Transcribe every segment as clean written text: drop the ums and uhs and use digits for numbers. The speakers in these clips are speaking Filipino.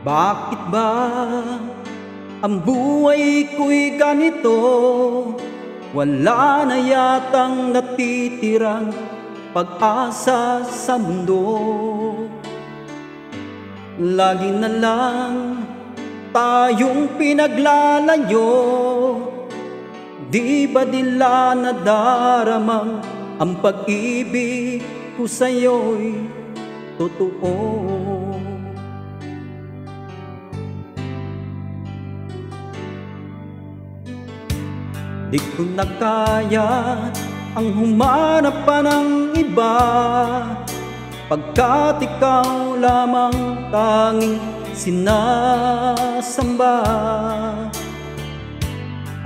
Bakit ba ang buhay ko'y ganito? Wala na yatang natitirang pag-asa sa mundo. Lagi na lang tayong pinaglalayo. Di ba nila nadaramang ang pag-ibig ko sa'yo'y totoo? Di ko na kaya ang humanap pa ng iba, pagkat ikaw lamang tanging sinasamba.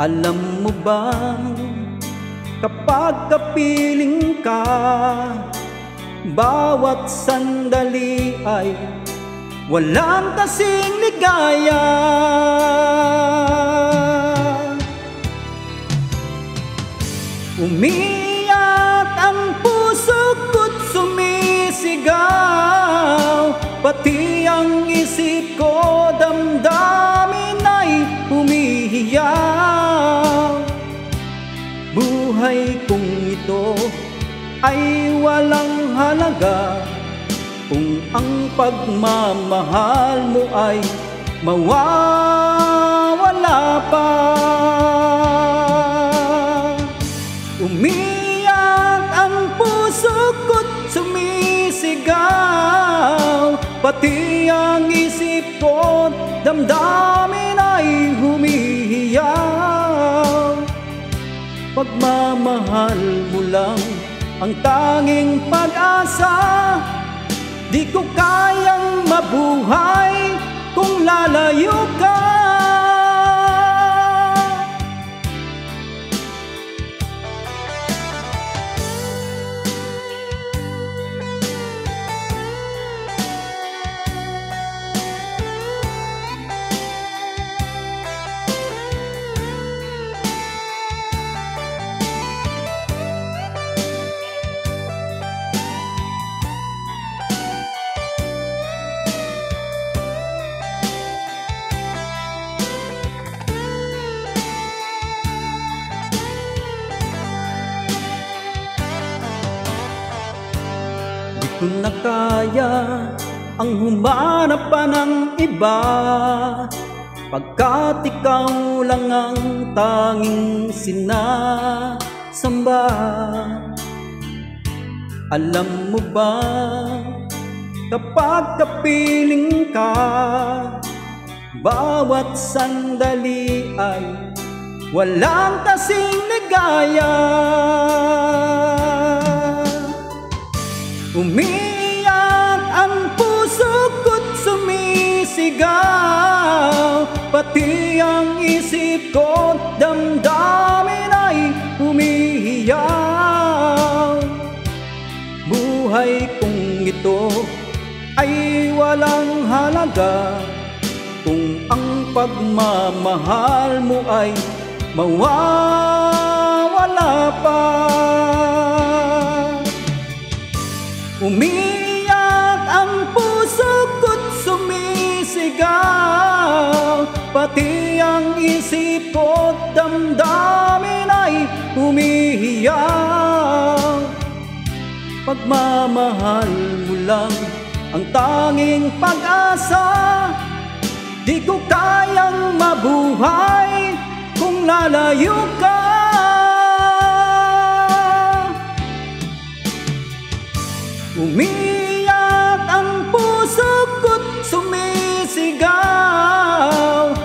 Alam mo bang kapag kapiling ka, bawat sandali ay walang kasing ligaya. Umiyak ang puso ko't sumisigaw, pati ang isip ko damdamin ay humihiyaw. Buhay kong ito ay walang halaga kung ang pagmamahal mo ay mawawala pa. Umiyak ang puso ko't sumisigaw, pati ang isip ko't damdamin ay humihiyaw. Pagmamahal mo lang ang tanging pag-asa, di ko kayang mabuhay kung lalayo ka. Di ko na kaya ang humanap pa ng iba, pagkat ikaw lang ang tanging sinasamba. Alam mo ba kapag kapiling ka, bawat sandali ay walang kasing ligaya. Umiyak ang puso ko't sumisigaw, pati ang isip ko't damdamin ay humihiyaw. Buhay kong ito ay walang halaga kung ang pagmamahal mo ay mawawala pa. Umiyak ang puso ko't sumisigaw, pati ang isip ko't damdamin ay humihiyaw. Pagmamahal mo lang ang tanging pag-asa, di ko kayang mabuhay kung lalayo ka. Umiyak ang puso ko't sumisigaw,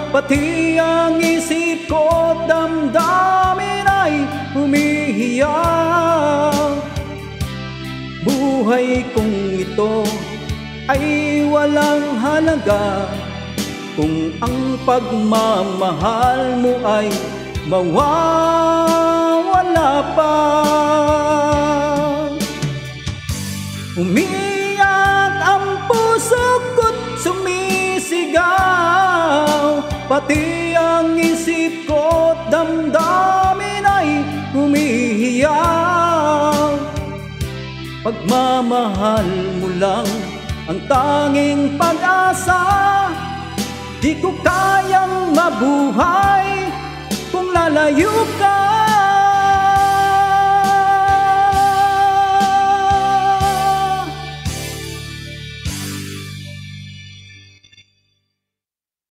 pati ang isip ko't damdamin ay humihiyaw. Buhay kong ito ay walang halaga kung ang pagmamahal mo ay mawawala pa. Umiyak ang puso ko't sumisigaw, pati ang isip ko't damdamin ay humihiyaw. Pagmamahal mo lang ang tanging pag-asa, Di ko kayang mabuhay kung lalayo ka